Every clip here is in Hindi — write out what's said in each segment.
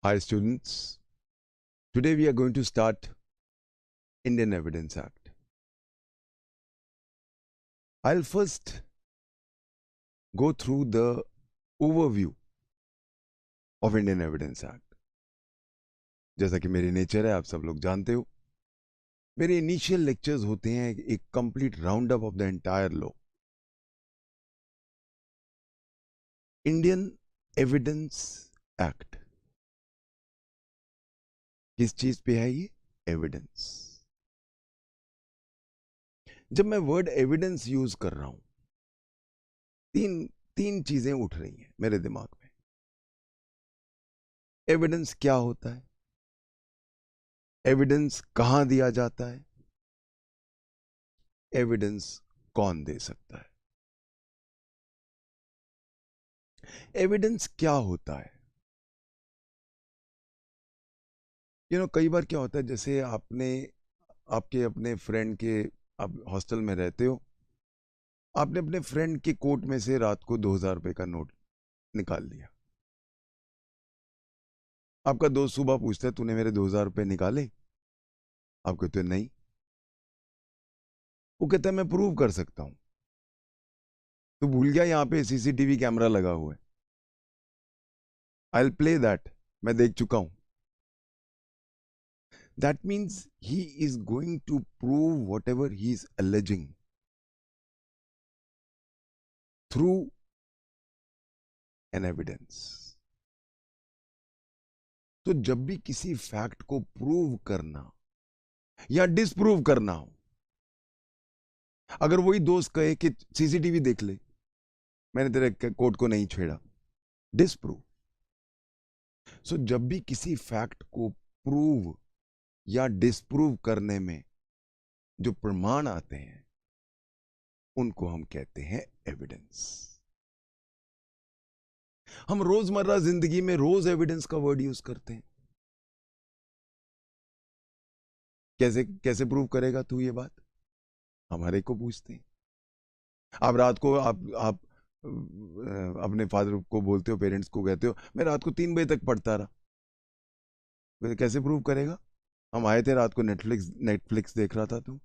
Hi students, today we are going to start Indian Evidence Act. I'll first go through the overview of Indian Evidence Act. जैसा कि मेरी नेचर है, आप सब लोग जानते हो, मेरे इनिशियल लेक्चर्स होते हैं एक complete round up of the entire law. Indian evidence act किस चीज पे है? ये एविडेंस. जब मैं वर्ड एविडेंस यूज कर रहा हूं, तीन चीजें उठ रही हैं मेरे दिमाग में. एविडेंस क्या होता है, एविडेंस कहां दिया जाता है, एविडेंस कौन दे सकता है. एविडेंस क्या होता है? कई बार क्या होता है, जैसे आपके अपने फ्रेंड के, आप हॉस्टल में रहते हो, आपने अपने फ्रेंड के कोट में से रात को 2000 रुपए का नोट निकाल लिया. आपका दोस्त सुबह पूछता है, तूने मेरे 2000 रुपए निकाले? आप कहते हो नहीं. वो कहता है मैं प्रूव कर सकता हूं. तो भूल गया यहां पे सीसीटीवी कैमरा लगा हुआ है. I will play that. मैं देख चुका हूं. That means he is going to prove whatever he is alleging through an evidence. तो जब भी किसी फैक्ट को प्रूव करना या डिसप्रूव करना हो, अगर वही दोस्त कहे कि सीसीटीवी देख ले, मैंने तेरे कोर्ट को नहीं छेड़ा, डिसप्रूव. सो जब भी किसी फैक्ट को प्रूव या डिसप्रूव करने में जो प्रमाण आते हैं, उनको हम कहते हैं एविडेंस. हम रोजमर्रा जिंदगी में रोज एविडेंस का वर्ड यूज करते हैं. कैसे कैसे प्रूव करेगा तू ये बात? हमारे को पूछते हैं. आप रात को आप अपने फादर को बोलते हो, पेरेंट्स को कहते हो, मैं रात को 3 बजे तक पढ़ता रहा. कैसे प्रूव करेगा? हम आए थे रात को, नेटफ्लिक्स देख रहा था तू.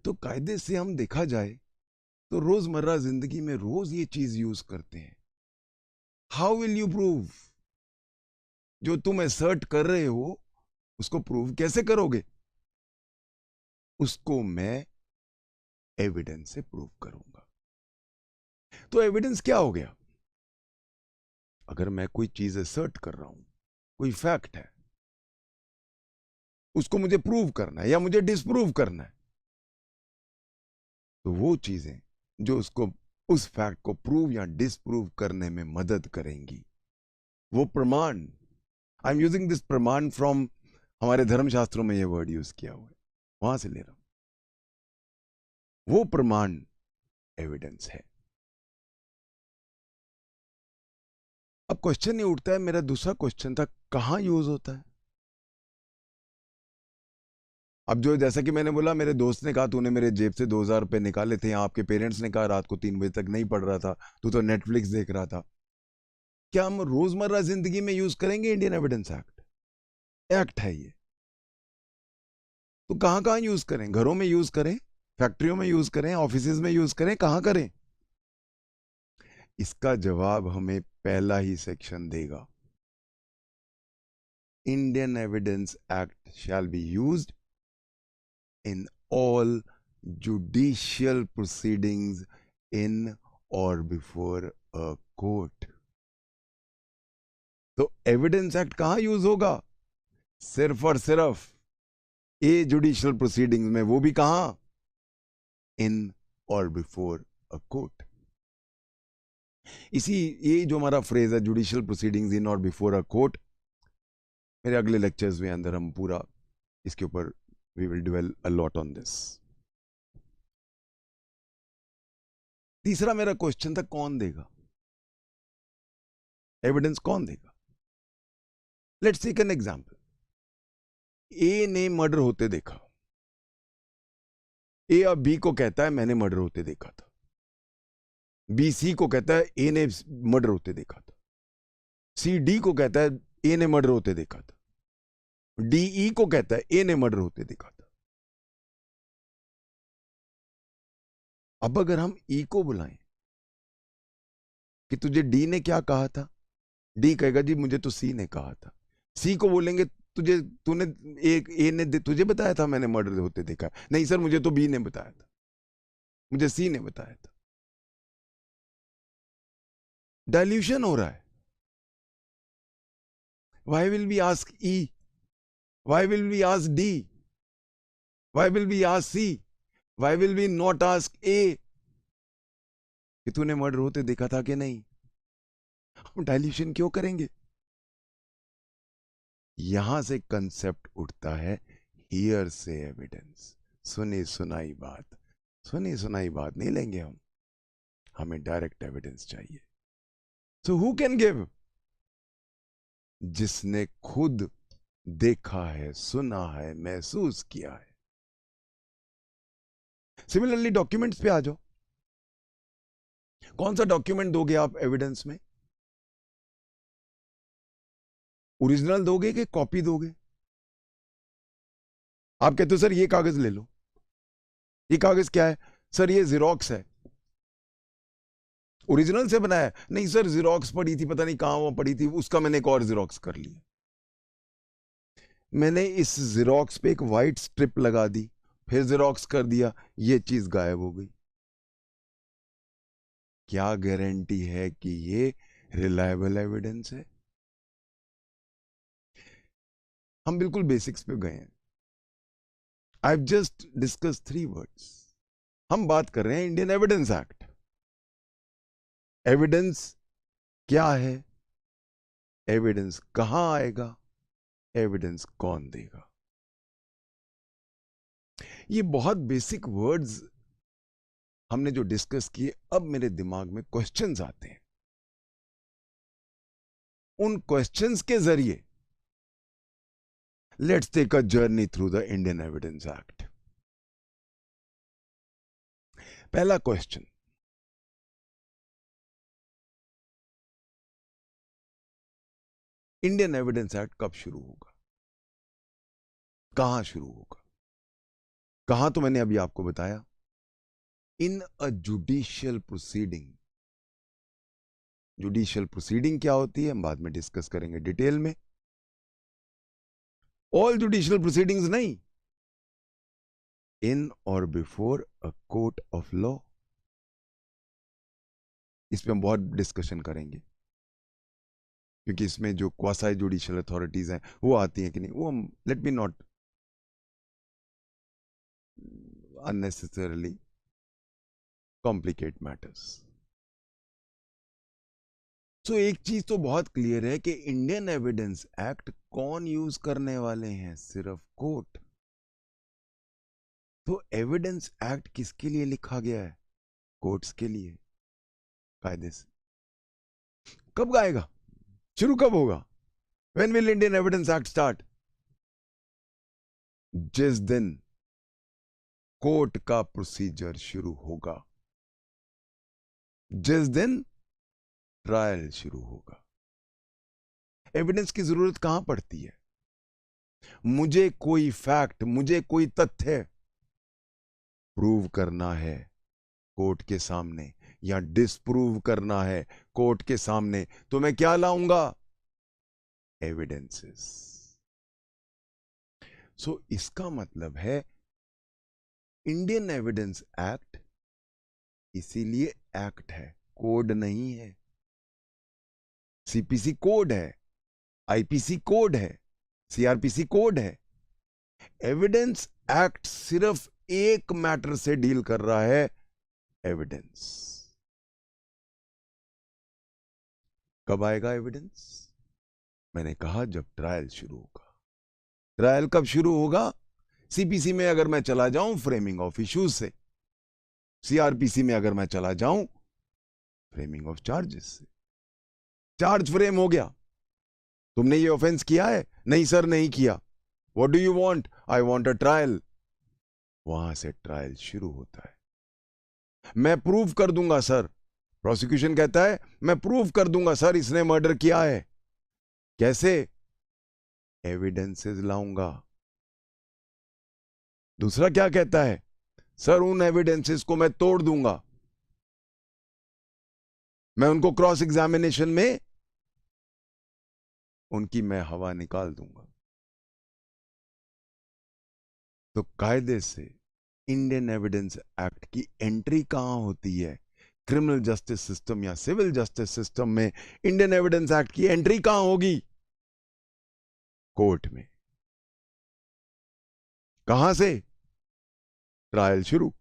तो कायदे से हम देखा जाए तो रोजमर्रा जिंदगी में रोज ये चीज यूज करते हैं. How will you prove? जो तुम असर्ट कर रहे हो उसको प्रूव कैसे करोगे? उसको मैं एविडेंस से प्रूव करूंगा. तो एविडेंस क्या हो गया? अगर मैं कोई चीज असर्ट कर रहा हूं, कोई फैक्ट है, उसको मुझे प्रूव करना है या मुझे डिसप्रूव करना है, तो वो चीजें जो उस फैक्ट को प्रूव या डिसप्रूव करने में मदद करेंगी, वो प्रमाण. आई एम यूजिंग दिस प्रमाण फ्रॉम, हमारे धर्मशास्त्रों में ये वर्ड यूज किया हुआ है, वहां से ले रहा हूं. वो प्रमाण एविडेंस है. अब क्वेश्चन ये उठता है, मेरा दूसरा क्वेश्चन था, कहां यूज होता है? अब जो, जैसा कि मैंने बोला, मेरे दोस्त ने कहा तूने मेरे जेब से 2000 रुपए निकाले थे, या आपके पेरेंट्स ने कहा रात को 3 बजे तक नहीं पढ़ रहा था, तू तो नेटफ्लिक्स देख रहा था. क्या हम रोजमर्रा जिंदगी में यूज करेंगे इंडियन एविडेंस एक्ट? एक्ट है ये. तो कहां कहां यूज करें? घरों में यूज करें, फैक्ट्रियों में यूज करें, ऑफिसेज में यूज करें, कहां करें? इसका जवाब हमें पहला ही सेक्शन देगा. Indian evidence act shall be used in all judicial proceedings in or before a court. तो एविडेंस एक्ट कहां यूज होगा? सिर्फ और सिर्फ ए जुडिशियल प्रोसीडिंग्स में, वो भी कहां? इन और बिफोर अ कोर्ट. ये जो हमारा फ्रेज है, जुडिशियल प्रोसीडिंग्स इन और बिफोर अ कोर्ट, मेरे अगले लेक्चर्स में अंदर हम पूरा इसके ऊपर we will dwell a lot on this. तीसरा मेरा क्वेश्चन था, कौन देगा एविडेंस? कौन देगा? Let's take an example. A ने मर्डर होते देखा. ए अब बी को कहता है मैंने मर्डर होते देखा था. बी सी को कहता है ए ने मर्डर होते देखा था. सी डी को कहता है ए ने मर्डर होते देखा था, डी ई को कहता है ए ने मर्डर होते देखा था। अब अगर हम ई को बुलाएं कि तुझे डी ने क्या कहा था, डी कहेगा जी मुझे तो सी ने कहा था। सी को बोलेंगे तूने एक ए ने तुझे बताया था मैंने मर्डर होते देखा। नहीं सर मुझे तो बी ने बताया था, मुझे सी ने बताया था। डाइल्यूशन हो रहा है। Why will we ask E? Why will we ask D? Why will we ask C? Why will we not ask A? कि तूने मर्डर होते देखा था कि नहीं? हम डाइल्यूशन क्यों करेंगे? यहां से कंसेप्ट उठता है हियर से एविडेंस, सुनी सुनाई बात। सुनी सुनाई बात नहीं लेंगे हम, हमें डायरेक्ट एविडेंस चाहिए। So who can give? जिसने खुद देखा है, सुना है, महसूस किया है। सिमिलरली डॉक्यूमेंट्स पे आ जाओ। कौन सा डॉक्यूमेंट दोगे आप एविडेंस में? ओरिजिनल दोगे कि कॉपी दोगे? आप कहते हो सर ये कागज ले लो। ये कागज क्या है? सर ये जिरोक्स है। ओरिजिनल से बनाया है? नहीं सर जिरोक्स पड़ी थी, पता नहीं कहां वो पड़ी थी, उसका मैंने एक और जिरोक्स कर लिया। मैंने इस जिरोक्स पे एक वाइट स्ट्रिप लगा दी, फिर जिरोक्स कर दिया, ये चीज गायब हो गई। क्या गारंटी है कि ये रिलायबल एविडेंस है? हम बिल्कुल बेसिक्स पे गए हैं। I have just discuss 3 words. हम बात कर रहे हैं इंडियन एविडेंस एक्ट। एविडेंस क्या है, एविडेंस कहां आएगा, एविडेंस कौन देगा। ये बहुत बेसिक वर्ड्स हमने जो डिस्कस किए, अब मेरे दिमाग में क्वेश्चंस आते हैं। उन क्वेश्चंस के जरिए let's take a journey through the Indian evidence act. पहला क्वेश्चन, इंडियन एविडेंस एक्ट कब शुरू होगा, कहां शुरू होगा? कहां तो मैंने अभी आपको बताया, in a judicial proceeding. Judicial proceeding क्या होती है हम बाद में डिस्कस करेंगे डिटेल में। ऑल जुडिशियल प्रोसीडिंग्स नहीं, इन और before a court of law. इस पे हम बहुत डिस्कशन करेंगे, क्योंकि इसमें जो क्वासाई जुडिशियल अथॉरिटीज हैं वो आती हैं कि नहीं, वो हम let me not unnecessarily complicate matters. So एक चीज तो बहुत क्लियर है कि इंडियन एविडेंस एक्ट कौन यूज करने वाले हैं? सिर्फ कोर्ट। तो एविडेंस एक्ट किसके लिए लिखा गया है? कोर्ट्स के लिए, कायदे से। कब आएगा, शुरू कब होगा? When will Indian Evidence Act start? जिस दिन कोर्ट का प्रोसीजर शुरू होगा, जिस दिन ट्रायल शुरू होगा। एविडेंस की जरूरत कहां पड़ती है? मुझे कोई फैक्ट, मुझे कोई तथ्य प्रूव करना है कोर्ट के सामने या डिसप्रूव करना है कोर्ट के सामने, तो मैं क्या लाऊंगा? एविडेंसेस। सो इसका मतलब है इंडियन एविडेंस एक्ट इसीलिए एक्ट है, कोड नहीं है। सीपीसी कोड है, आईपीसी कोड है, सीआरपीसी कोड है। एविडेंस एक्ट सिर्फ एक मैटर से डील कर रहा है, एविडेंस। कब आएगा एविडेंस? मैंने कहा जब ट्रायल शुरू होगा। ट्रायल कब शुरू होगा? सीपीसी में अगर मैं चला जाऊं फ्रेमिंग ऑफ इश्यूज से, सीआरपीसी में अगर मैं चला जाऊं फ्रेमिंग ऑफ चार्जेस से। चार्ज फ्रेम हो गया, तुमने ये ऑफेंस किया है? नहीं सर नहीं किया। What do you want? I want a trial. वहां से ट्रायल शुरू होता है। मैं प्रूव कर दूंगा सर, प्रोसिक्यूशन कहता है मैं प्रूव कर दूंगा सर इसने मर्डर किया है, कैसे? एविडेंसेस लाऊंगा। दूसरा क्या कहता है? सर उन एविडेंसेस को मैं तोड़ दूंगा, मैं उनको क्रॉस एग्जामिनेशन में उनकी मैं हवा निकाल दूंगा। तो कायदे से इंडियन एविडेंस एक्ट की एंट्री कहां होती है? क्रिमिनल जस्टिस सिस्टम या सिविल जस्टिस सिस्टम में इंडियन एविडेंस एक्ट की एंट्री कहां होगी? कोर्ट में। कहां से? ट्रायल शुरू,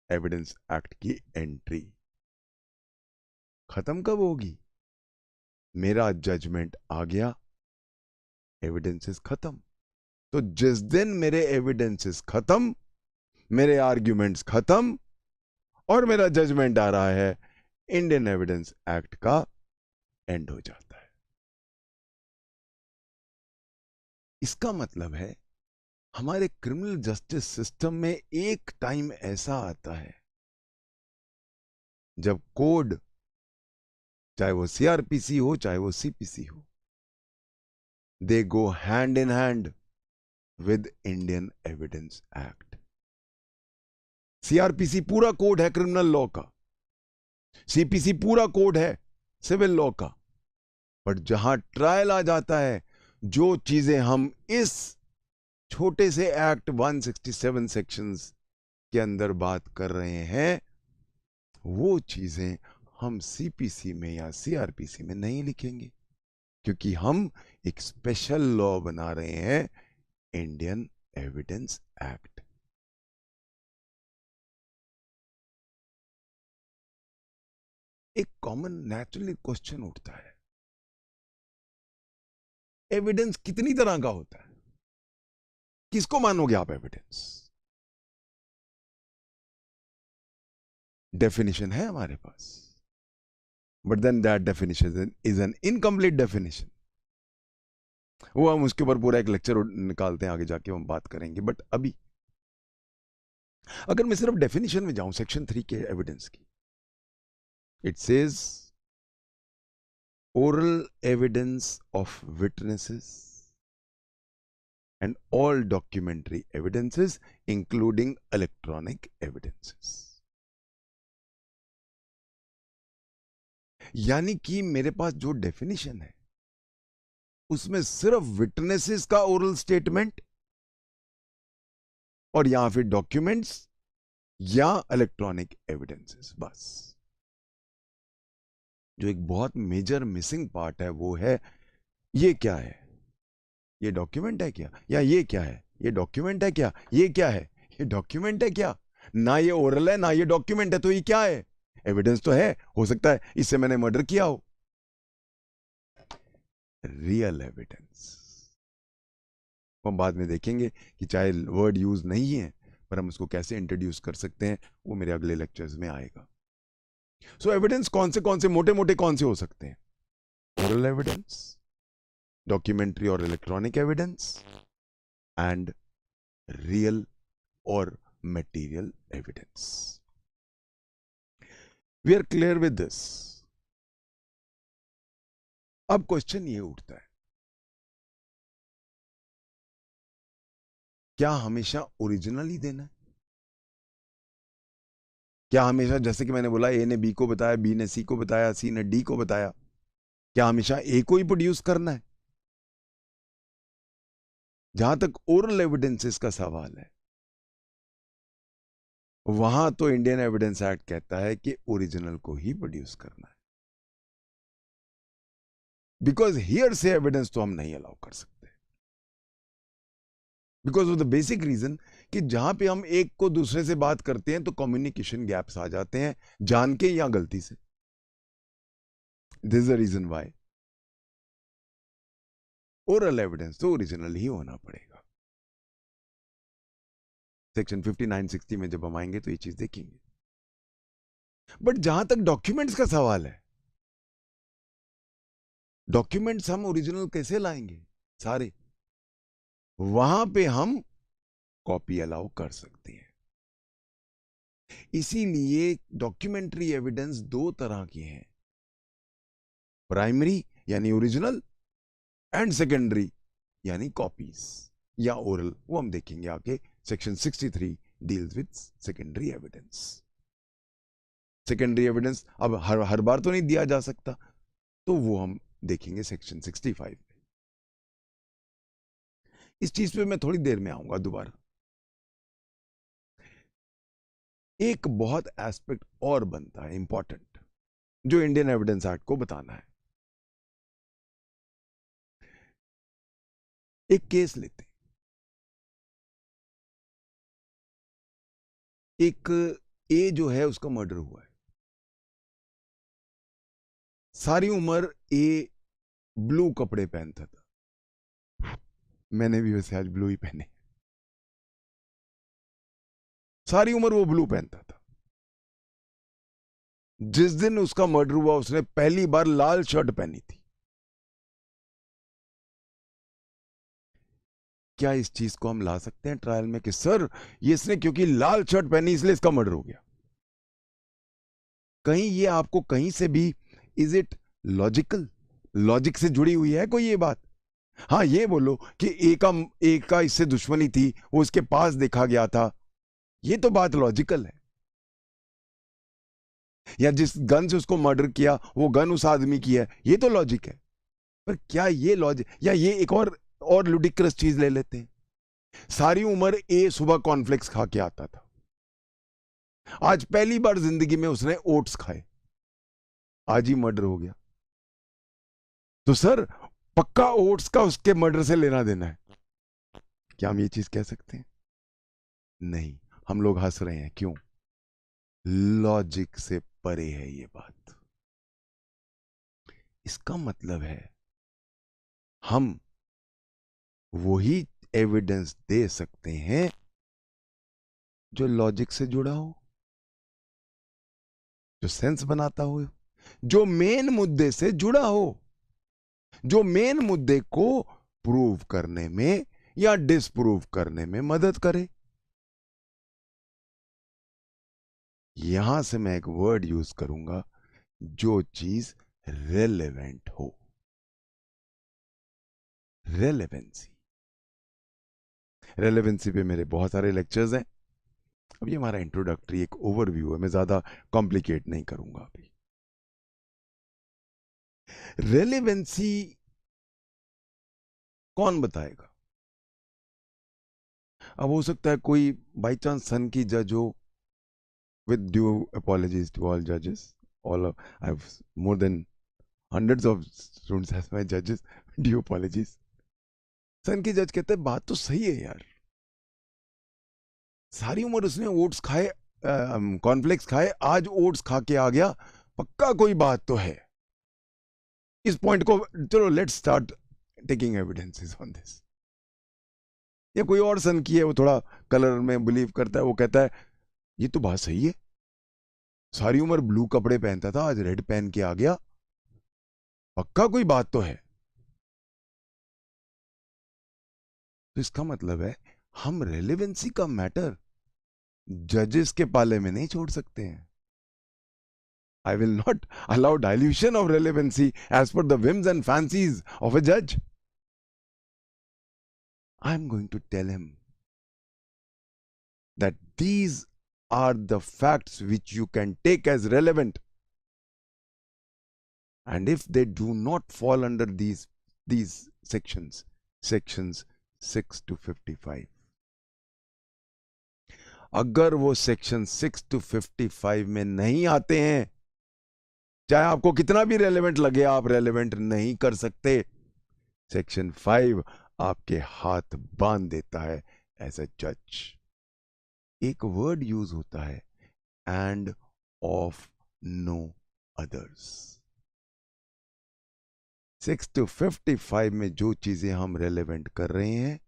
एविडेंस एक्ट की एंट्री। खत्म कब होगी? मेरा जजमेंट आ गया, एविडेंसेस खत्म। तो जिस दिन मेरे एविडेंसेस खत्म, मेरे आर्ग्यूमेंट्स खत्म और मेरा जजमेंट आ रहा है, इंडियन एविडेंस एक्ट का एंड हो जाता है। इसका मतलब है हमारे क्रिमिनल जस्टिस सिस्टम में एक टाइम ऐसा आता है जब कोड, चाहे वो सीआरपीसी हो चाहे वो सीपीसी हो, they go hand in hand with Indian evidence act. CrPC पूरा कोड है क्रिमिनल लॉ का, सीपीसी पूरा कोड है सिविल लॉ का, बट जहां ट्रायल आ जाता है, जो चीजें हम इस छोटे से एक्ट 167 सेक्शंस के अंदर बात कर रहे हैं, वो चीजें हम सीपीसी में या सीआरपीसी में नहीं लिखेंगे, क्योंकि हम एक स्पेशल लॉ बना रहे हैं, इंडियन एविडेंस एक्ट। एक कॉमन नेचुरली क्वेश्चन उठता है, एविडेंस कितनी तरह का होता है? किसको मानोगे आप एविडेंस? डेफिनेशन है हमारे पास, but then that definition is an incomplete definition. वो हम उसके ऊपर पूरा एक लेक्चर निकालते हैं, आगे जाके हम बात करेंगे। बट अभी अगर मैं सिर्फ डेफिनेशन में जाऊं सेक्शन 3 के एविडेंस की, it says oral evidence of witnesses and all documentary evidences including electronic evidences। यानी कि मेरे पास जो डेफिनेशन है उसमें सिर्फ विटनेसेस का ओरल स्टेटमेंट और या फिर डॉक्यूमेंट्स या इलेक्ट्रॉनिक एविडेंसेस, बस। जो एक बहुत मेजर मिसिंग पार्ट है वो है, ये क्या है? ये डॉक्यूमेंट है क्या? या ये क्या है? ये डॉक्यूमेंट है क्या? ये क्या है? ये डॉक्यूमेंट है क्या? ना ये ओरल है ना ये डॉक्यूमेंट है, तो ये क्या है? एविडेंस तो है, हो सकता है इससे मैंने मर्डर किया हो। रियल एविडेंस हम बाद में देखेंगे कि चाहे वर्ड यूज नहीं है, पर हम उसको कैसे इंट्रोड्यूस कर सकते हैं, वो मेरे अगले लेक्चर्स में आएगा। सो एविडेंस कौन से मोटे मोटे कौन से हो सकते हैं? ओरल एविडेंस, डॉक्यूमेंट्री और इलेक्ट्रॉनिक एविडेंस, एंड रियल और material evidence. We are clear with this? अब क्वेश्चन ये उठता है, क्या हमेशा ओरिजिनल ही देना है? क्या हमेशा, जैसे कि मैंने बोला, ए ने बी को बताया, बी ने सी को बताया, सी ने डी को बताया, क्या हमेशा ए को ही प्रोड्यूस करना है? जहां तक ओरल एविडेंसेस का सवाल है, वहां तो इंडियन एविडेंस एक्ट कहता है कि ओरिजिनल को ही प्रोड्यूस करना है, बिकॉज हियर से एविडेंस तो हम नहीं अलाउ कर सकते, because of the basic reason कि जहां पे हम एक को दूसरे से बात करते हैं तो कम्युनिकेशन गैप्स आ जाते हैं, जान के या गलती से। This is the reason why oral evidence तो ओरिजिनल ही होना पड़ेगा। सेक्शन 59-60 में जब हम आएंगे तो ये चीज देखेंगे। बट जहां तक डॉक्यूमेंट्स का सवाल है, डॉक्यूमेंट्स हम ओरिजिनल कैसे लाएंगे सारे? वहां पे हम कॉपी अलाउ कर सकते हैं। इसीलिए डॉक्यूमेंट्री एविडेंस दो तरह की हैं, प्राइमरी यानी ओरिजिनल, एंड सेकेंडरी यानी कॉपीज या ओरल, वो हम देखेंगे आगे। Section 63 deals with secondary evidence. Secondary evidence अब हर बार तो नहीं दिया जा सकता, तो वो हम देखेंगे सेक्शन 65 में। इस चीज पे मैं थोड़ी देर में आऊंगा दोबारा। एक बहुत एस्पेक्ट और बनता है इंपॉर्टेंट, जो इंडियन एविडेंस एक्ट को बताना है। एक केस लेते, एक ए जो है उसका मर्डर हुआ है। सारी उम्र ए ब्लू कपड़े पहनता था, मैंने भी वैसे आज ब्लू ही पहने। सारी उम्र वो ब्लू पहनता था। जिस दिन उसका मर्डर हुआ उसने पहली बार लाल शर्ट पहनी थी। क्या इस चीज को हम ला सकते हैं ट्रायल में कि सर ये इसने क्योंकि लाल शर्ट पहनी इसलिए इसका मर्डर हो गया? कहीं ये आपको कहीं से भी, इज इट लॉजिकल, लॉजिक से जुड़ी हुई है कोई ये बात? हाँ, ये बोलो कि एक का इससे दुश्मनी थी, वो उसके पास देखा गया था, ये तो बात लॉजिकल है। या जिस गन से उसको मर्डर किया वो गन उस आदमी की है, ये तो लॉजिक है। पर क्या ये लॉजिक, या ये एक और लुडिक्रस चीज ले लेते हैं। सारी उम्र ए सुबह कॉर्नफ्लेक्स खा के आता था, आज पहली बार जिंदगी में उसने ओट्स खाए, आज ही मर्डर हो गया। तो सर पक्का ओट्स का उसके मर्डर से लेना देना है? क्या हम ये चीज कह सकते हैं? नहीं। हम लोग हंस रहे हैं, क्यों? लॉजिक से परे है ये बात। इसका मतलब है हम वही एविडेंस दे सकते हैं जो लॉजिक से जुड़ा हो, जो सेंस बनाता हो, जो मेन मुद्दे से जुड़ा हो, जो मेन मुद्दे को प्रूव करने में या डिसप्रूव करने में मदद करे। यहां से मैं एक वर्ड यूज करूंगा, जो चीज रेलेवेंट हो। रेलेवेंसी, रेलेवेंसी पे मेरे बहुत सारे लेक्चर्स हैं। अब ये हमारा इंट्रोडक्टरी एक ओवरव्यू है, मैं ज्यादा कॉम्प्लिकेट नहीं करूंगा अभी। रेलेवेंसी कौन बताएगा? अब हो सकता है कोई बाई चांस सन की जज हो, with due apologies to all judges, I've more than hundreds of students as my judges, due apologies। सन की जज कहते हैं बात तो सही है यार, सारी उम्र उसने ओट्स खाए, कॉर्नफ्लेक्स खाए, आज ओट्स खा के आ गया, पक्का कोई बात तो है। इस पॉइंट को चलो let's start taking evidences on this. या कोई और सन की है, वो थोड़ा कलर में बिलीव करता है, वो कहता है ये तो बात सही है, सारी उम्र ब्लू कपड़े पहनता था, आज रेड पहन के आ गया, पक्का कोई बात तो है। तो इसका मतलब है हम रेलेवेंसी का मैटर जजेस के पाले में नहीं छोड़ सकते हैं। I will not allow dilution of relevancy as per the whims and fancies of a judge. I am going to tell him that these are the facts which you can take as relevant, and if they do not fall under these sections 6 to 55, अगर वो सेक्शन 6 to 55 में नहीं आते हैं, चाहे आपको कितना भी रेलेवेंट लगे, आप रेलेवेंट नहीं कर सकते। सेक्शन 5 आपके हाथ बांध देता है एज अ जज। एक वर्ड यूज होता है, and of no others. 6 to 55 में जो चीजें हम रेलेवेंट कर रहे हैं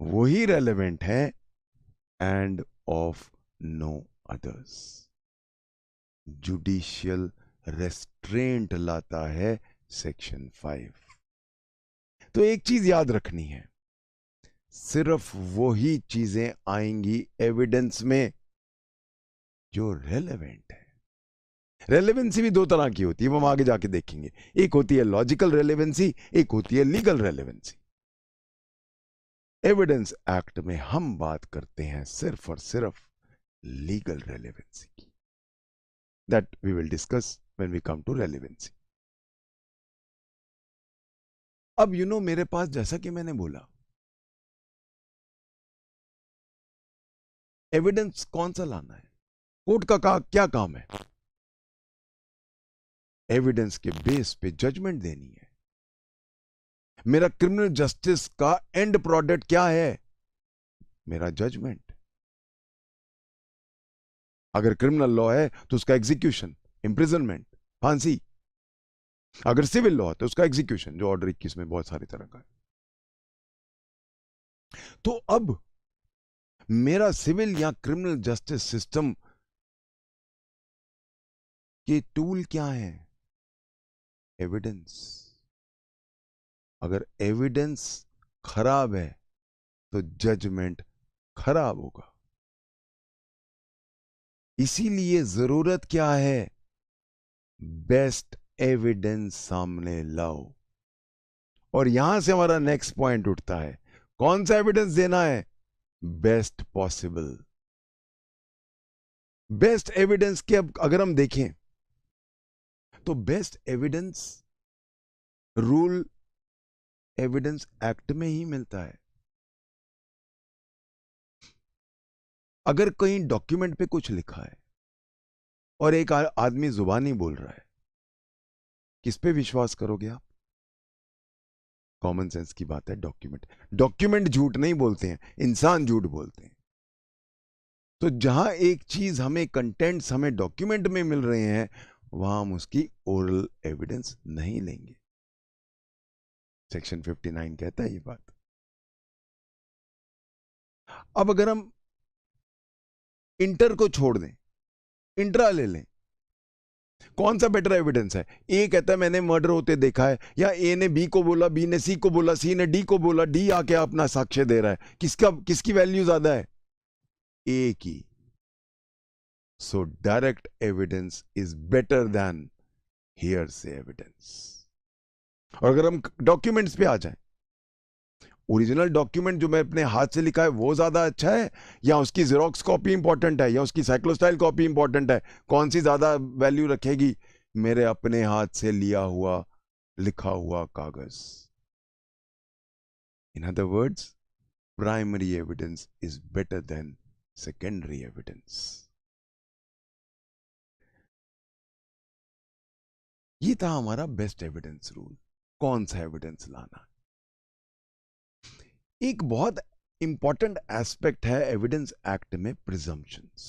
वही रेलेवेंट है, and of no others. Judicial restraint लाता है सेक्शन 5। तो एक चीज याद रखनी है, सिर्फ वही चीजें आएंगी एविडेंस में जो रेलेवेंट है। रेलेवेंसी भी दो तरह की होती है, वो हम आगे जाके देखेंगे। एक होती है लॉजिकल रेलेवेंसी, एक होती है लीगल रेलेवेंसी। एविडेंस एक्ट में हम बात करते हैं सिर्फ और सिर्फ लीगल रेलेवेंसी की। That we will discuss when we come to relevancy. अब मेरे पास, जैसा कि मैंने बोला, एविडेंस कौन सा लाना है, कोर्ट का क्या काम है? एविडेंस के बेस पे जजमेंट देनी है। मेरा क्रिमिनल जस्टिस का एंड प्रोडक्ट क्या है? मेरा जजमेंट। अगर क्रिमिनल लॉ है तो उसका एग्जीक्यूशन, इंप्रिजनमेंट, फांसी। अगर सिविल लॉ है तो उसका एग्जीक्यूशन, जो ऑर्डर 21 में बहुत सारी तरह का है। तो अब मेरा सिविल या क्रिमिनल जस्टिस सिस्टम के टूल क्या है? एविडेंस। अगर एविडेंस खराब है तो जजमेंट खराब होगा। इसीलिए जरूरत क्या है? बेस्ट एविडेंस सामने लाओ। और यहां से हमारा नेक्स्ट पॉइंट उठता है, कौन सा एविडेंस देना है? Best possible. बेस्ट एविडेंस के अब अगर हम देखें तो best evidence rule evidence act में ही मिलता है। अगर कहीं डॉक्यूमेंट पे कुछ लिखा है और एक आदमी जुबानी बोल रहा है, किस पे विश्वास करोगे आप? कॉमन सेंस की बात है। डॉक्यूमेंट झूठ नहीं बोलते हैं, इंसान झूठ बोलते हैं। तो जहां एक चीज हमें, कंटेंट्स हमें डॉक्यूमेंट में मिल रहे हैं, वहां हम उसकी ओरल एविडेंस नहीं लेंगे। सेक्शन 59 कहता है ये बात। अब अगर हम इंटर को छोड़ दें, इंट्रा ले लें, कौन सा बेटर एविडेंस है? ए कहता है मैंने मर्डर होते देखा है, या ए ने बी को बोला, बी ने सी को बोला, सी ने डी को बोला, डी आके अपना साक्ष्य दे रहा है। किसकी वैल्यू ज्यादा है? ए की। So direct evidence is better than hearsay evidence. और अगर हम डॉक्यूमेंट्स पे आ जाएं, ओरिजिनल डॉक्यूमेंट जो मैं अपने हाथ से लिखा है वो ज्यादा अच्छा है, या उसकी जेरोक्स कॉपी इंपॉर्टेंट है, या उसकी साइक्लोस्टाइल कॉपी इंपॉर्टेंट है? कौन सी ज्यादा वैल्यू रखेगी? मेरे अपने हाथ से लिया हुआ, लिखा हुआ कागज। In other words, primary evidence is better than secondary evidence. ये था हमारा बेस्ट एविडेंस रूल। कौन सा एविडेंस लाना? एक बहुत इंपॉर्टेंट एस्पेक्ट है एविडेंस एक्ट में, प्रिजम्पशंस।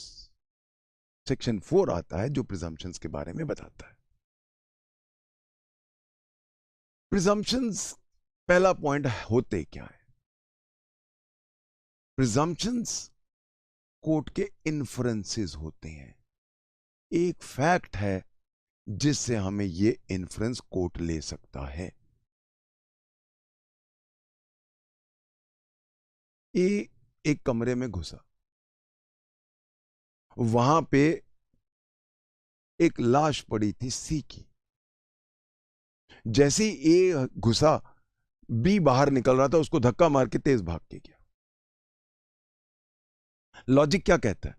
सेक्शन 4 आता है जो प्रिजम्पशंस के बारे में बताता है। प्रिजम्पशंस, पहला पॉइंट, होते क्या है? प्रिजम्पशंस कोर्ट के इन्फ्रेंसेस होते हैं। एक फैक्ट है जिससे हमें ये इन्फ्रेंस कोर्ट ले सकता है। ए एक कमरे में घुसा, वहां पे एक लाश पड़ी थी सी की। जैसे ही ए घुसा, बी बाहर निकल रहा था, उसको धक्का मार के तेज भाग के गया। लॉजिक क्या कहता है?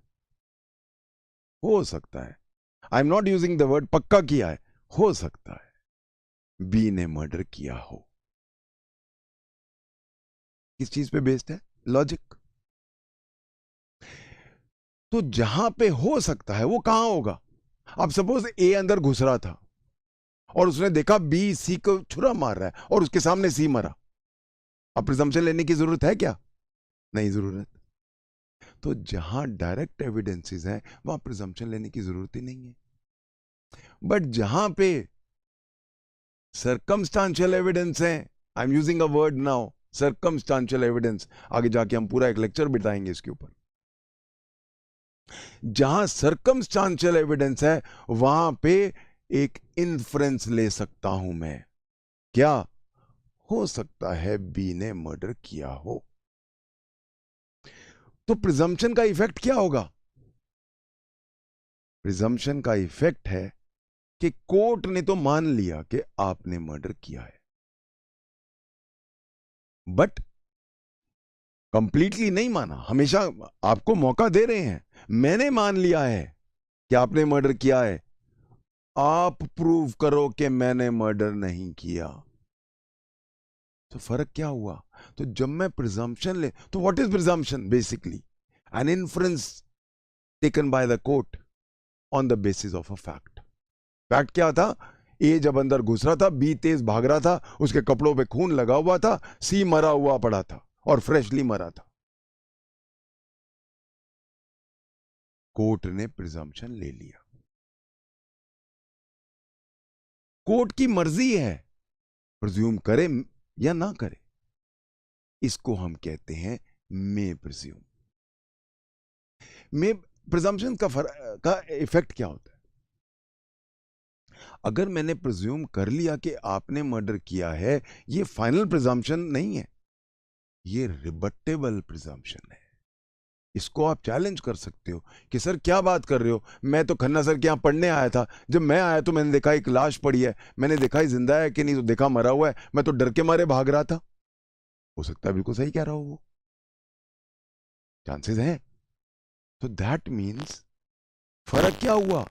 हो सकता है, I am not using the word पक्का किया है, हो सकता है बी ने मर्डर किया हो। किस चीज पे बेस्ड है? लॉजिक। तो जहां पे हो सकता है वो कहां होगा? अब सपोज ए अंदर घुस रहा था और उसने देखा बी सी को छुरा मार रहा है और उसके सामने सी मरा। अब प्रिजम्पशन लेने की जरूरत है क्या? नहीं जरूरत। तो जहां डायरेक्ट एविडेंसेस हैं वहां प्रिजम्पशन लेने की जरूरत ही नहीं है। बट जहां पे सर्कमस्टांशियल एविडेंस है, I am using a word now, circumstantial evidence, आगे जाके हम पूरा एक लेक्चर बिताएंगे इसके ऊपर। जहां सर्कमस्टांशियल एविडेंस है वहां पे एक इन्फ्रेंस ले सकता हूं मैं। क्या? हो सकता है बी ने मर्डर किया हो। तो प्रिजम्पशन का इफेक्ट क्या होगा? प्रिजम्पशन का इफेक्ट है कि कोर्ट ने तो मान लिया कि आपने मर्डर किया है, बट कंप्लीटली नहीं माना। हमेशा आपको मौका दे रहे हैं, मैंने मान लिया है कि आपने मर्डर किया है, आप प्रूव करो कि मैंने मर्डर नहीं किया। तो फर्क क्या हुआ? तो जब मैं प्रिजम्पशन ले, तो what is presumption? Basically an inference taken by the court on the basis of a fact. Fact क्या था? ए जब अंदर घुस रहा था, बी तेज भाग रहा था, उसके कपड़ों पे खून लगा हुआ था, सी मरा हुआ पड़ा था और फ्रेशली मरा था। कोर्ट ने प्रिजम्पशन ले लिया। कोर्ट की मर्जी है प्रिज्यूम करे या ना करे। इसको हम कहते हैं मे प्रिज्यूम। मे प्रिजम्पशन का इफेक्ट क्या होता है? अगर मैंने प्रिज्यूम कर लिया कि आपने मर्डर किया है, ये फाइनल प्रिजम्पशन नहीं है, ये रिबटेबल प्रिजम्पशन है। इसको आप चैलेंज कर सकते हो कि सर क्या बात कर रहे हो, मैं तो खन्ना सर के यहां पढ़ने आया था, जब मैं आया तो मैंने देखा एक लाश पड़ी है, मैंने देखा जिंदा है कि नहीं, तो देखा मरा हुआ है, मैं तो डर के मारे भाग रहा था। हो सकता है बिल्कुल सही कह रहा हो, वो चांसेस हैं। तो दैट मीन्स फर्क क्या हुआ?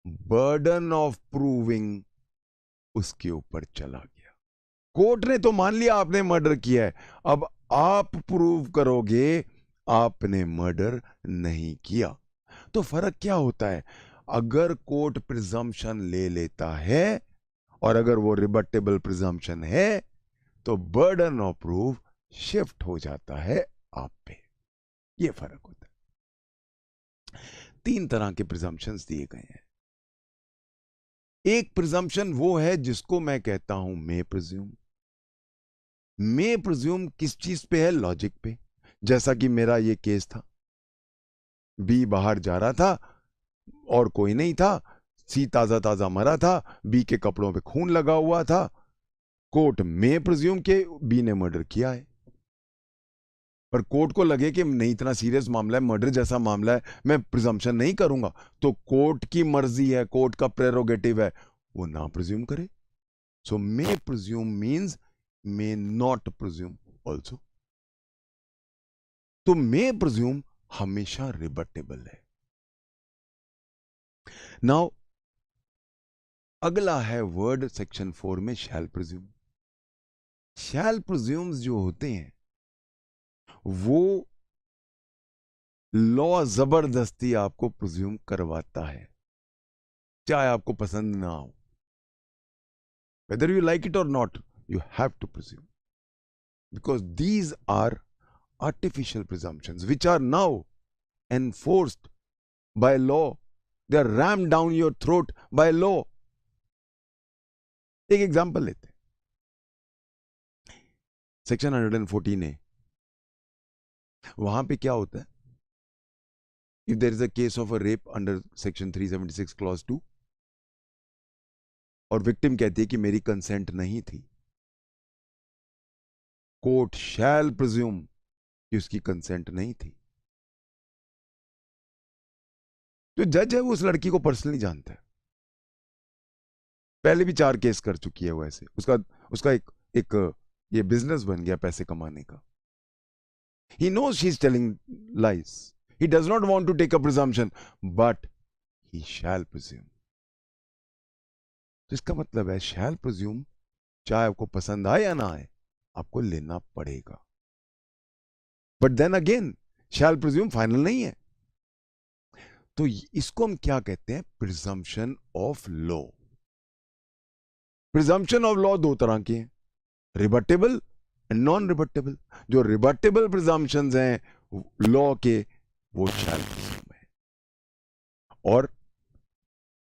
बर्डन ऑफ प्रूविंग उसके ऊपर चला गया। कोर्ट ने तो मान लिया आपने मर्डर किया है, अब आप प्रूव करोगे आपने मर्डर नहीं किया। तो फर्क क्या होता है? अगर कोर्ट प्रिजम्पशन ले लेता है और अगर वो रिबटेबल प्रिजम्पशन है, तो बर्डन ऑफ प्रूफ शिफ्ट हो जाता है आप पे। ये फर्क होता है। 3 तरह के प्रिजम्पशंस दिए गए हैं। एक प्रिजम्पशन वो है जिसको मैं कहता हूं मे प्रिज्यूम। मे प्रिज्यूम किस चीज पे है? लॉजिक पे। जैसा कि मेरा ये केस था, बी बाहर जा रहा था और कोई नहीं था, सी ताजा ताजा मरा था, बी के कपड़ों पे खून लगा हुआ था, कोर्ट में प्रिज्यूम के बी ने मर्डर किया है। पर कोर्ट को लगे कि नहीं, इतना सीरियस मामला है, मर्डर जैसा मामला है, मैं प्रिजम्पशन नहीं करूंगा, तो कोर्ट की मर्जी है, कोर्ट का प्रेरोगेटिव है, वो ना प्रिज्यूम करे। So may presume means may not presume also. तो मे प्रिज्यूम हमेशा रिबटेबल है। नाउ अगला है वर्ड सेक्शन 4 में शैल प्रिज्यूम। शैल प्रिज्यूम्स जो होते हैं वो लॉ जबरदस्ती आपको प्रिज्यूम करवाता है, चाहे आपको पसंद ना हो। वेदर यू लाइक इट और not, you have to presume, because these are artificial presumptions which are now enforced by law. They are rammed down your throat by law. एक एग्जांपल लेते हैं, सेक्शन 114 ए, वहां पे क्या होता है? If there is a case of a rape under section 376 clause 2 और विक्टिम कहती है कि मेरी कंसेंट नहीं थी, कोर्ट शैल प्रिज्यूम कि उसकी कंसेंट नहीं थी। जो जज है वो उस लड़की को पर्सनली जानता है, पहले भी 4 केस कर चुकी है वो, ऐसे उसका उसका एक ये बिजनेस बन गया पैसे कमाने का। He knows she's telling lies. He does not want to take a presumption, but he shall presume. तो इसका मतलब है shall presume, चाहे आपको पसंद आए या ना आए, आपको लेना पड़ेगा। But then again shall presume final नहीं है। तो इसको हम क्या कहते हैं? Presumption of law. Presumption of law 2 तरह के हैं, रिबटेबल एंड नॉन रिबटेबल। जो रिबटेबल प्रिजम्पशंस हैं लॉ के, वो शैल प्रिज्यूम है, और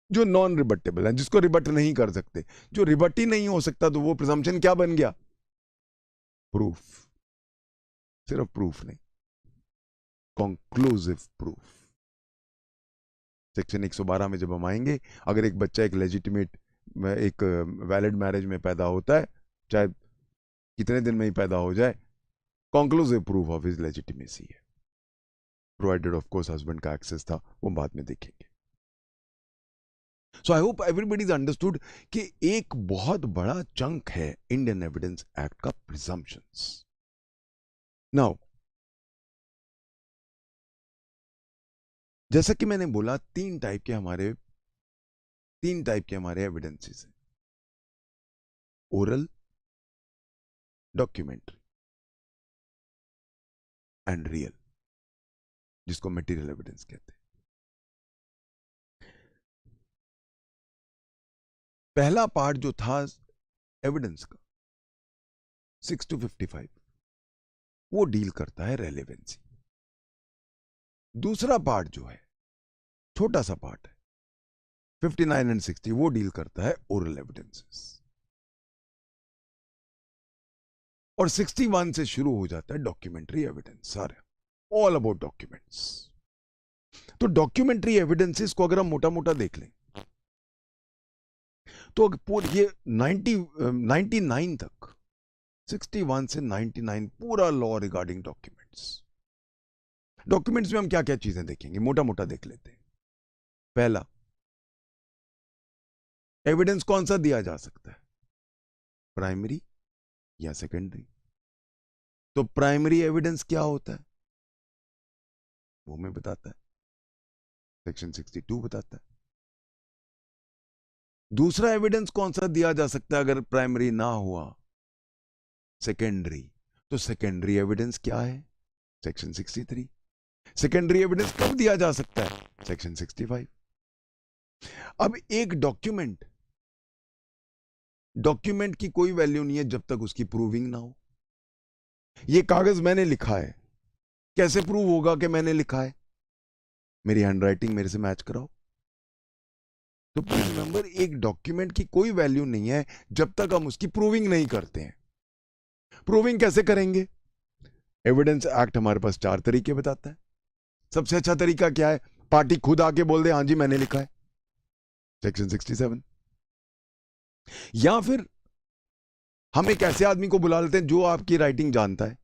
जो नॉन रिबटेबल है, जिसको रिबट नहीं कर सकते, जो रिबट ही नहीं हो सकता, तो वो प्रिजम्पशन क्या बन गया? प्रूफ। सिर्फ प्रूफ नहीं, कंक्लूसिव प्रूफ। सेक्शन 112 में जब हम आएंगे, अगर एक बच्चा एक लेजिटिमेट, एक वैलिड मैरिज में पैदा होता है, चाहे कितने दिन में ही पैदा हो जाए, conclusive proof of his legitimacy है, प्रोवाइडेड ऑफ कोर्स हस्बैंड का एक्सेस था, वो बाद में देखेंगे। So I hope everybody is understood कि एक बहुत बड़ा चंक है इंडियन एविडेंस एक्ट का प्रिजम्पशंस. नाउ जैसा कि मैंने बोला तीन टाइप के हमारे एविडेंसेस हैं. ओरल, डॉक्यूमेंट्री एंड रियल, जिसको मटेरियल एविडेंस कहते हैं. पहला पार्ट जो था एविडेंस का 6 to 55, वो डील करता है रेलेवेंसी. दूसरा पार्ट जो है छोटा सा पार्ट है 59 and 60, वो डील करता है ओरल एविडेंसेस. और 61 से शुरू हो जाता है डॉक्यूमेंट्री एविडेंस. सारे ऑल अबाउट डॉक्यूमेंट्स. तो डॉक्यूमेंट्री एविडेंसेस को अगर हम मोटा मोटा देख लें तो ये 99 तक, 61 से 99 पूरा लॉ रिगार्डिंग डॉक्यूमेंट्स. डॉक्यूमेंट्स में हम क्या क्या चीजें देखेंगे, मोटा मोटा देख लेते हैं. पहला, एविडेंस कौन सा दिया जा सकता है, प्राइमरी या सेकेंडरी. तो प्राइमरी एविडेंस क्या होता है वो मैं बताता है, सेक्शन 62 बताता है. दूसरा एविडेंस कौन सा दिया जा सकता है अगर प्राइमरी ना हुआ, सेकेंडरी. तो सेकेंडरी एविडेंस क्या है, सेक्शन 63. सेकेंडरी एविडेंस कब दिया जा सकता है, सेक्शन 65. अब एक डॉक्यूमेंट की कोई वैल्यू नहीं है जब तक उसकी प्रूविंग ना हो. ये कागज मैंने लिखा है, कैसे प्रूव होगा कि मैंने लिखा है, मेरी हैंडराइटिंग मेरे से मैच कराओ. तो प्लीज रिमेंबर, एक डॉक्यूमेंट की कोई वैल्यू नहीं है जब तक हम उसकी प्रूविंग नहीं करते हैं. प्रूविंग कैसे करेंगे, एविडेंस एक्ट हमारे पास 4 तरीके बताता है. सबसे अच्छा तरीका क्या है, पार्टी खुद आके बोल दे हाँ जी मैंने लिखा है, सेक्शन 67. या फिर हम एक ऐसे आदमी को बुला लेते हैं जो आपकी राइटिंग जानता है,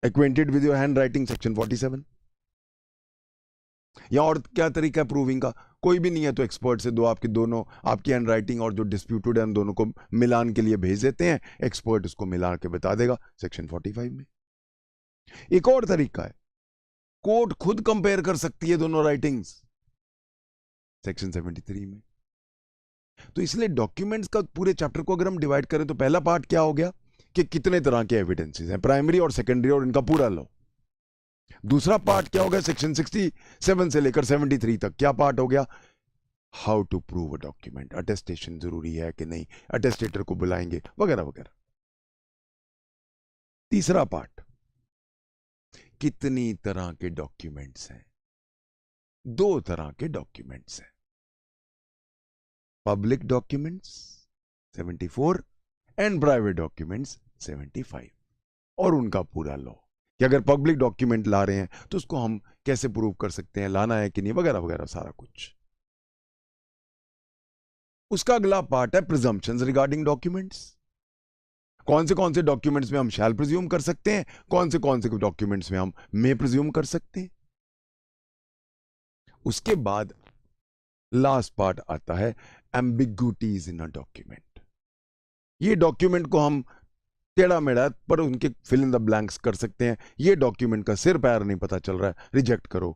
acquainted with your hand writing, section 47. या और क्या तरीका है प्रूविंग का, कोई भी नहीं है तो एक्सपर्ट से दोनों आपकी हैंड राइटिंग और जो डिस्प्यूटेड है उन दोनों को मिलान के लिए भेज देते हैं, एक्सपर्ट उसको मिला के बता देगा, सेक्शन 45 में. एक और तरीका है, कोर्ट खुद कंपेयर कर सकती है दोनों राइटिंग्स, सेक्शन 73 में. तो इसलिए डॉक्यूमेंट्स का पूरे चैप्टर को अगर हम डिवाइड करें तो पहला पार्ट क्या हो गया कि कितने तरह के एविडेंसेस हैं, प्राइमरी और सेकेंडरी और इनका पूरा लॉ. दूसरा पार्ट क्या हो गया, सेक्शन 67 से लेकर 73 तक क्या पार्ट हो गया, how to prove a document, attestation जरूरी है कि नहीं, अटेस्टेटर को बुलाएंगे वगैरह वगैरह. तीसरा पार्ट, कितनी तरह के डॉक्यूमेंट्स हैं, 2 तरह के डॉक्यूमेंट्स हैं, public documents 74 and private documents 75. और उनका पूरा लॉ कि अगर पब्लिक डॉक्यूमेंट ला रहे हैं तो उसको हम कैसे प्रूव कर सकते हैं, लाना है कि नहीं, वगैरह वगैरह सारा कुछ. उसका अगला पार्ट है प्रिजम्पशंस रिगार्डिंग डॉक्यूमेंट्स. कौन से डॉक्यूमेंट्स में हम शैल प्रिज्यूम कर सकते हैं, कौन से डॉक्यूमेंट्स में हम मे प्रिज्यूम कर सकते हैं. उसके बाद लास्ट पार्ट आता है एम्बिग्यूटीज इन अ डॉक्यूमेंट. ये डॉक्यूमेंट को हम टेढ़ा मेढ़ा पर उनके फिल इन द ब्लैंक्स कर सकते हैं, ये डॉक्यूमेंट का सिर पैर नहीं पता चल रहा है, रिजेक्ट करो.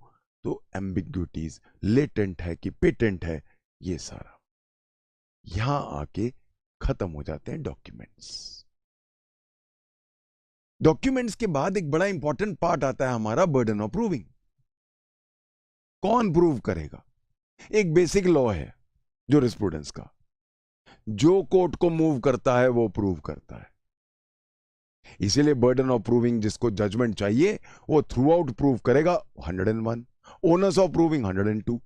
तो एम्बिग्यूटीज, लेटेंट है कि पेटेंट है, ये सारा यहां आके खत्म हो जाते हैं डॉक्यूमेंट्स. डॉक्यूमेंट्स के बाद एक बड़ा इंपॉर्टेंट पार्ट आता है हमारा बर्डन ऑफ प्रूविंग. कौन प्रूव करेगा. एक बेसिक लॉ है जूरिस्प्रूडेंस का, जो कोर्ट को मूव करता है वो प्रूव करता है. इसीलिए बर्डन ऑफ प्रूविंग, जिसको जजमेंट चाहिए वो थ्रू आउट प्रूव करेगा 101, ओनर्स ऑफ प्रूविंग 102.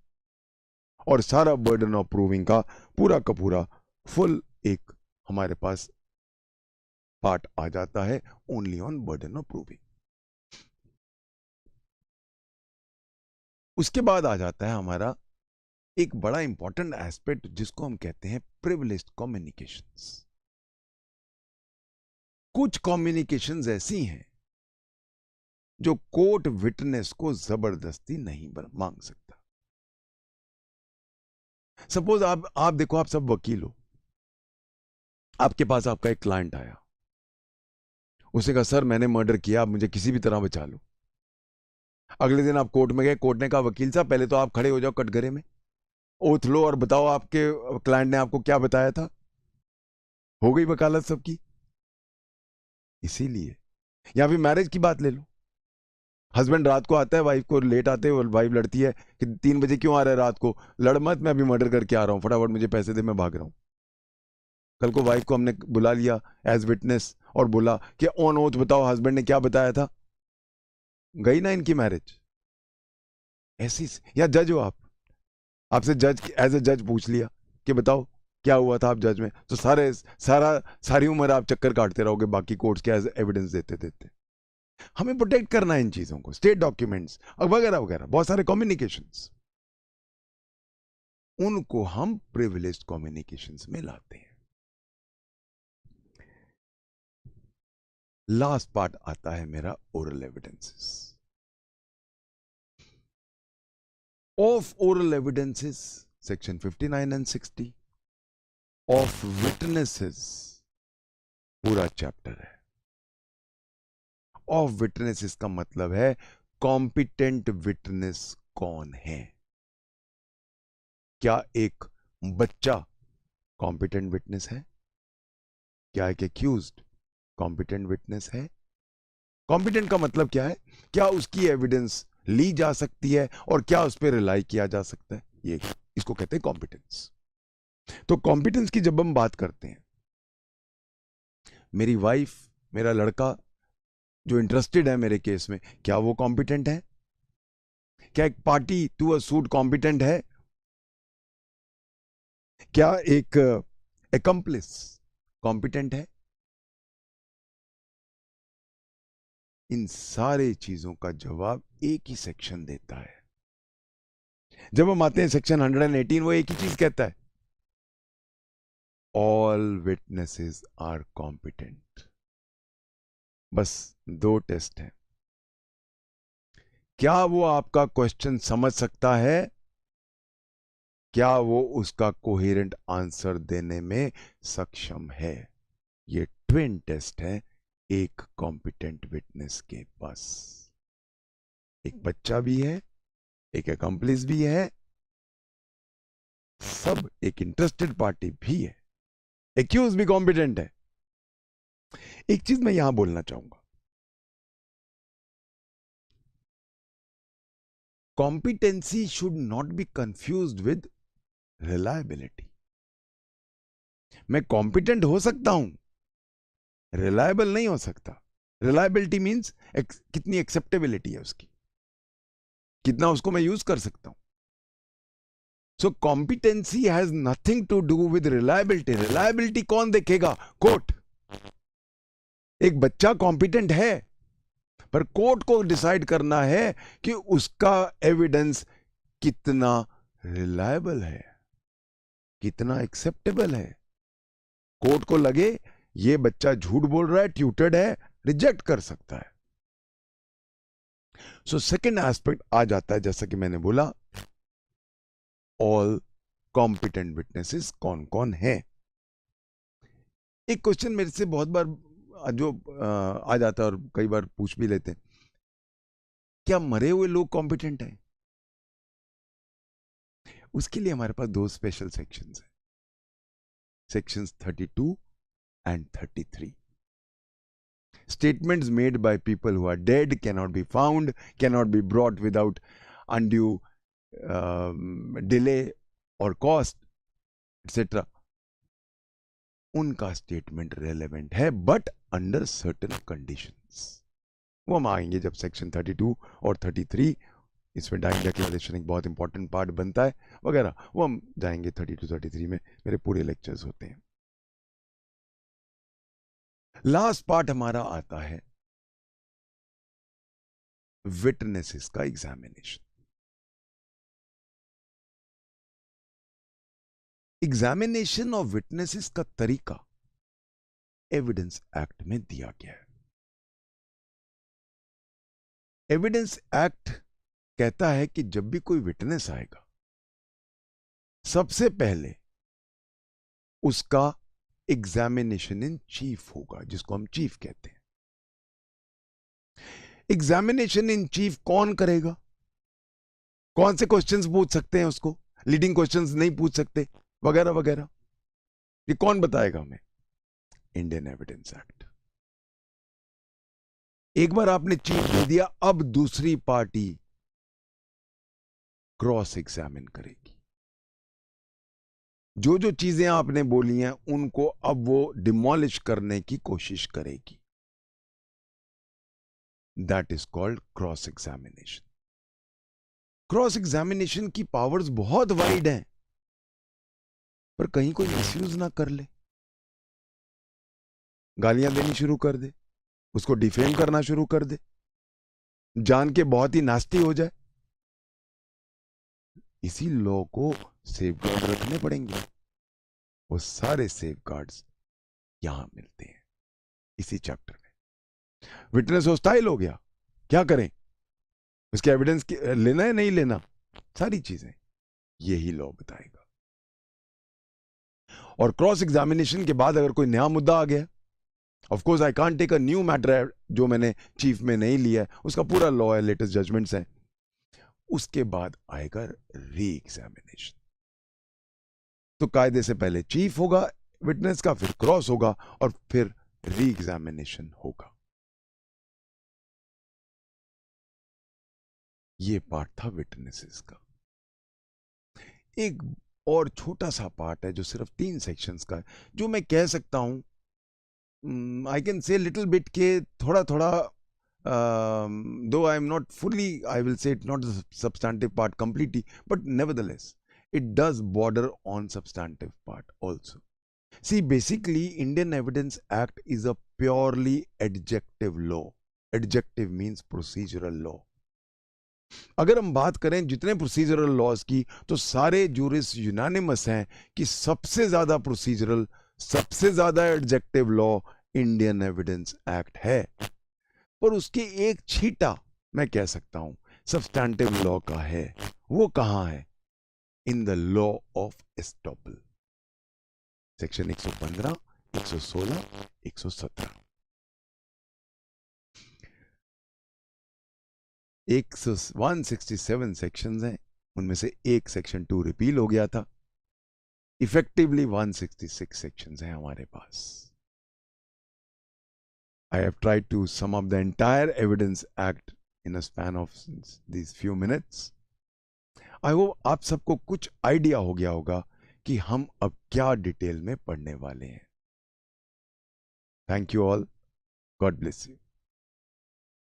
और सारा बर्डन ऑफ प्रूविंग का पूरा फुल एक हमारे पास पार्ट आ जाता है only on burden of proving. उसके बाद आ जाता है हमारा एक बड़ा इंपॉर्टेंट एस्पेक्ट जिसको हम कहते हैं प्रिविलेज्ड कम्युनिकेशंस. कुछ कम्युनिकेशंस ऐसी हैं जो कोर्ट विटनेस को जबरदस्ती नहीं मांग सकता. सपोज आप देखो, आप सब वकील हो, आपके पास आपका एक क्लाइंट आया, उसने कहा सर मैंने मर्डर किया, आप मुझे किसी भी तरह बचा लो। अगले दिन आप कोर्ट में गए, कोर्ट ने कहा वकील साहब पहले तो आप खड़े हो जाओ कटघरे में, ओथ लो और बताओ आपके क्लाइंट ने आपको क्या बताया था। हो गई वकालत सबकी। इसीलिए, या फिर मैरिज की बात ले लो, हस्बैंड रात को आता है, वाइफ को लेट आते हैं, वाइफ लड़ती है कि 3 बजे क्यों आ रहा है रात को, लड़ मत, मैं अभी मर्डर करके आ रहा हूं, फटाफट मुझे पैसे दे, मैं भाग रहा हूं। कल को वाइफ को हमने बुला लिया एज विटनेस और बोला कि ऑन ओथ बताओ हस्बैंड ने क्या बताया था, गई ना इनकी मैरिज। ऐसी, या जज हो आप, आपसे जज एज ए जज पूछ लिया कि बताओ क्या हुआ था, आप जज में, तो सारी उम्र आप चक्कर काटते रहोगे बाकी कोर्ट्स के एज एविडेंस देते देते। हमें प्रोटेक्ट करना है इन चीजों को, स्टेट डॉक्यूमेंट्स वगैरह वगैरह, बहुत सारे कम्युनिकेशंस, उनको हम प्रिविलेज्ड कम्युनिकेशंस में लाते हैं। लास्ट पार्ट आता है मेरा oral evidences. Of oral evidences section 59 and 60, of witnesses पूरा चैप्टर है। ऑफ विटनेसेस का मतलब है कॉम्पिटेंट विटनेस कौन है। क्या एक बच्चा कॉम्पिटेंट विटनेस है? क्या एक एक्यूज्ड कॉम्पिटेंट विटनेस है? कॉम्पिटेंट का मतलब क्या है? क्या उसकी एविडेंस ली जा सकती है और क्या उस पर रिलाई किया जा सकता है, ये इसको कहते हैं कॉम्पिटेंस। तो कॉम्पिटेंस की जब हम बात करते हैं, मेरी वाइफ, मेरा लड़का जो इंटरेस्टेड है मेरे केस में, क्या वो कॉम्पिटेंट है? क्या एक party to a suit competent है? क्या एक एकम्प्लिस कॉम्पिटेंट है? इन सारे चीजों का जवाब एक ही सेक्शन देता है। जब हम आते हैं सेक्शन 118, वो एक ही चीज कहता है, ऑल विटनेसेस आर कॉम्पिटेंट। बस 2 टेस्ट हैं। क्या वो आपका क्वेश्चन समझ सकता है? क्या वो उसका कोहेरेंट आंसर देने में सक्षम है? ये ट्विन टेस्ट है एक कॉम्पिटेंट विटनेस के पास। एक बच्चा भी है, एक अकम्प्लिस भी है, सब एक इंटरेस्टेड पार्टी भी है, एक्यूज भी कॉम्पिटेंट है। एक चीज मैं यहां बोलना चाहूंगा, competency should not be confused with reliability. मैं कॉम्पिटेंट हो सकता हूं, रिलायबल नहीं हो सकता। रिलायबिलिटी मींस कितनी एक्सेप्टेबिलिटी है उसकी, कितना उसको मैं यूज कर सकता हूं। So competency has nothing to do with reliability. Reliability कौन देखेगा? कोर्ट। एक बच्चा कॉम्पिटेंट है, पर कोर्ट को डिसाइड करना है कि उसका एविडेंस कितना रिलायबल है, कितना एक्सेप्टेबल है। कोर्ट को लगे ये बच्चा झूठ बोल रहा है, ट्यूटेड है, रिजेक्ट कर सकता है। सो सेकेंड एस्पेक्ट आ जाता है, जैसा कि मैंने बोला, ऑल कॉम्पिटेंट विटनेसेस कौन कौन है। एक क्वेश्चन मेरे से बहुत बार जो आ जाता है और कई बार पूछ भी लेते हैं, क्या मरे हुए लोग कॉम्पिटेंट हैं? उसके लिए हमारे पास 2 स्पेशल सेक्शंस हैं, sections 32 and 33. Statements made by people who are dead cannot be found, cannot be brought without undue delay or cost, etc. उनका स्टेटमेंट रेलेवेंट है, बट अंडर सर्टेन कंडीशंस। वो हम आएंगे जब सेक्शन 32 और 33, इसमें डाइंग डिक्लेरेशन एक बहुत इंपॉर्टेंट पार्ट बनता है वगैरह, वो हम जाएंगे 32 33 में, मेरे पूरे लेक्चर्स होते हैं। लास्ट पार्ट हमारा आता है विटनेसेस का एग्जामिनेशन। एग्जामिनेशन ऑफ विटनेसेस का तरीका एविडेंस एक्ट में दिया गया है। एविडेंस एक्ट कहता है कि जब भी कोई विटनेस आएगा, सबसे पहले उसका एग्जामिनेशन इन चीफ होगा, जिसको हम चीफ कहते हैं। एग्जामिनेशन इन चीफ कौन करेगा? कौन से क्वेश्चंस पूछ सकते हैं उसको, लीडिंग क्वेश्चंस नहीं पूछ सकते, वगैरह वगैरह, ये कौन बताएगा हमें? Indian evidence act. एक बार आपने चीफ दे दिया, अब दूसरी पार्टी क्रॉस एग्जामिन करेगी। जो जो चीजें आपने बोली हैं उनको अब वो डिमोलिश करने की कोशिश करेगी। That is called cross examination. Cross examination की पावर्स बहुत वाइड हैं, पर कहीं कोई मिसयूज ना कर ले, गालियां देनी शुरू कर दे, उसको डिफेम करना शुरू कर दे, जान के बहुत ही नास्ती हो जाए। इसी लॉ को सेफगार्ड रखने पड़ेंगे। वो सारे सेफगार्ड्स यहां मिलते हैं इसी चैप्टर में। विटनेस होस्टाइल हो गया, क्या करें, उसके एविडेंस लेना है नहीं लेना, सारी चीजें यही लॉ बताएगा। और क्रॉस एग्जामिनेशन के बाद अगर कोई नया मुद्दा आ गया, of course I can't take a new matter जो मैंने चीफ में नहीं लिया है, उसका पूरा लॉ है, लेटेस्ट जजमेंट्स हैं। उसके बाद आएगा री एग्जामिनेशन। तो कायदे से पहले चीफ होगा विटनेस का, फिर क्रॉस होगा और फिर री एग्जामिनेशन होगा। ये पार्ट था विटनेसेस का। एक और छोटा सा पार्ट है जो सिर्फ 3 सेक्शंस का है, जो मैं कह सकता हूं, I can say little bit के थोड़ा थोड़ा, though I am not fully, I will say it not the substantive part completely, but nevertheless it does border on substantive part also. See, basically Indian Evidence Act is a purely adjective law. Adjective means procedural law. अगर हम बात करें जितने प्रोसीजरल लॉज की, तो सारे जूरिस्ट यूनानिमस हैं कि सबसे ज्यादा प्रोसीजरल, सबसे ज्यादा adjective law Indian evidence act है। पर उसके एक छीटा मैं कह सकता हूं सब्सटैंटिव लॉ का है। वो कहां है? In the law of estoppel, section 115, 116, 117। 167 sections हैं, उनमें से एक सेक्शन 2 रिपील हो गया था। इफेक्टिवली 166 सेक्शंस हैं हमारे पास। I have tried to sum up the entire Evidence Act in a span of these few minutes. I hope आप सबको कुछ आइडिया हो गया होगा कि हम अब क्या डिटेल में पढ़ने वाले हैं। Thank you all. God bless you.